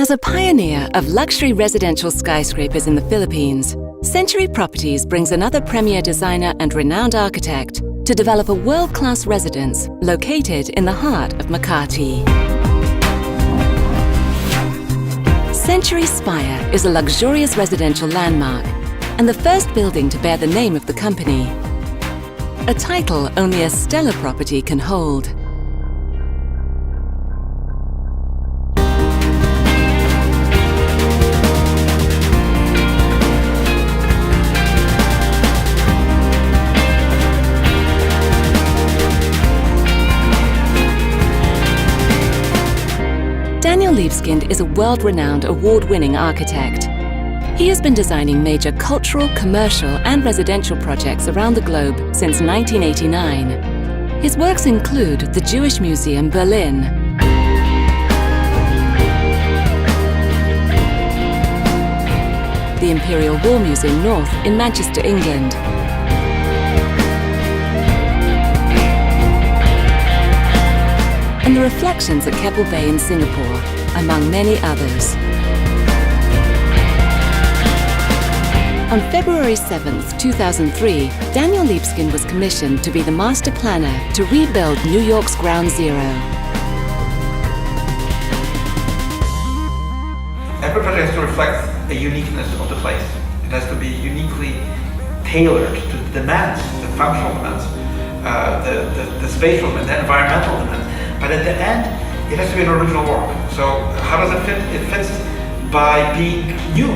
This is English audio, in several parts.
As a pioneer of luxury residential skyscrapers in the Philippines, Century Properties brings another premier designer and renowned architect to develop a world-class residence located in the heart of Makati. Century Spire is a luxurious residential landmark and the first building to bear the name of the company, a title only a stellar property can hold. Daniel Libeskind is a world-renowned, award-winning architect. He has been designing major cultural, commercial and residential projects around the globe since 1989. His works include the Jewish Museum, Berlin, the Imperial War Museum North in Manchester, England, and the Reflections at Keppel Bay in Singapore, among many others. On February 7th, 2003, Daniel Libeskind was commissioned to be the master planner to rebuild New York's Ground Zero. Every project has to reflect a uniqueness of the place. It has to be uniquely tailored to the demands, the functional demands, the spatial and the environmental demands. But at the end, it has to be an original work. So how does it fit? It fits by being new,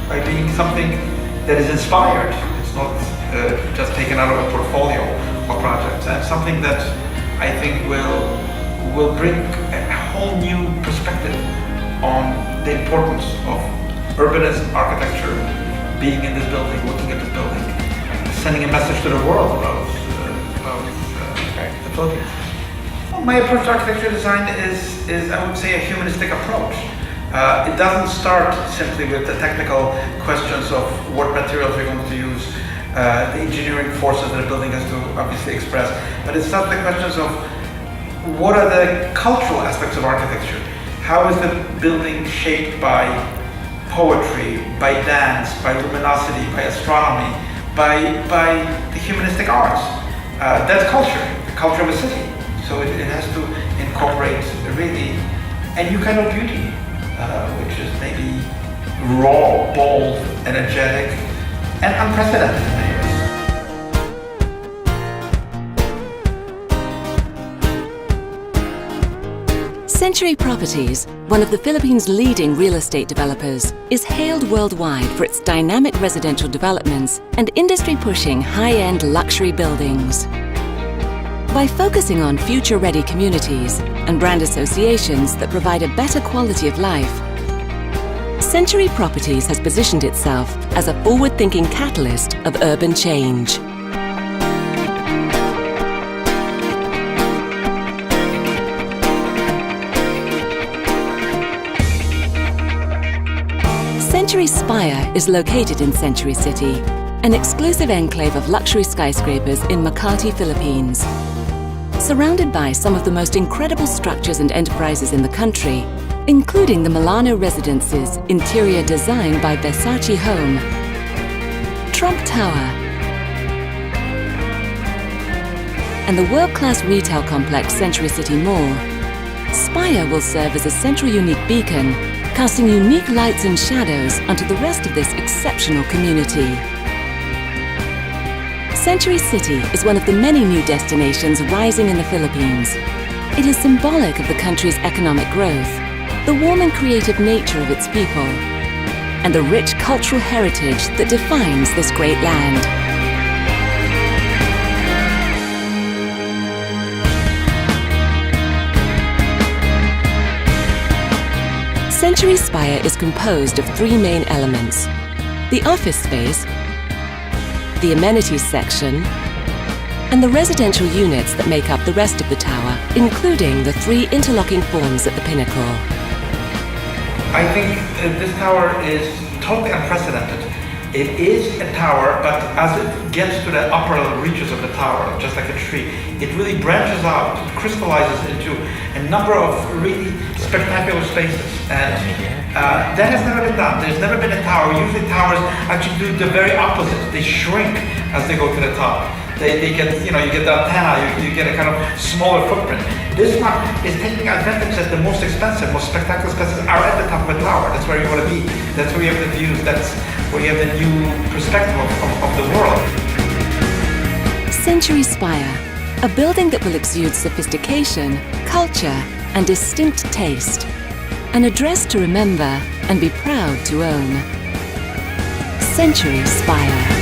by being something that is inspired. It's not just taken out of a portfolio of projects. And something that I think will bring a whole new perspective on the importance of urbanism, architecture, being in this building, looking at this building, sending a message to the world about the Philippines. My approach to architecture design is, I would say, a humanistic approach. It doesn't start simply with the technical questions of what materials we're going to use, the engineering forces that a building has to obviously express, but it starts with the questions of what are the cultural aspects of architecture? How is the building shaped by poetry, by dance, by luminosity, by astronomy, by the humanistic arts? That's culture, the culture of a city. So it has to incorporate really a new kind of beauty, which is maybe raw, bold, energetic, and unprecedented. Century Properties, one of the Philippines' leading real estate developers, is hailed worldwide for its dynamic residential developments and industry-pushing high-end luxury buildings. By focusing on future-ready communities and brand associations that provide a better quality of life, Century Properties has positioned itself as a forward-thinking catalyst of urban change. Century Spire is located in Century City, an exclusive enclave of luxury skyscrapers in Makati, Philippines. Surrounded by some of the most incredible structures and enterprises in the country, including the Milano Residence's interior design by Versace Home, Trump Tower, and the world-class retail complex Century City Mall, Spire will serve as a central unique beacon, casting unique lights and shadows onto the rest of this exceptional community. Century City is one of the many new destinations rising in the Philippines. It is symbolic of the country's economic growth, the warm and creative nature of its people, and the rich cultural heritage that defines this great land. Century Spire is composed of three main elements: the office space, the amenities section, and the residential units that make up the rest of the tower, including the three interlocking forms at the pinnacle. I think this tower is totally unprecedented. It is a tower, but as it gets to the upper reaches of the tower, just like a tree, it really branches out, crystallizes into a number of really spectacular spaces. And That has never been done. There's never been a tower. Usually towers actually do the very opposite. They shrink as they go to the top. They get, you get the antenna, you get a kind of smaller footprint. This one is taking advantage that the most expensive, most spectacular spaces are at the top of a tower. That's where you want to be. That's where you have the views. That's where you have the new perspective of the world. Century Spire, a building that will exude sophistication, culture, and distinct taste. An address to remember and be proud to own. Century Spire.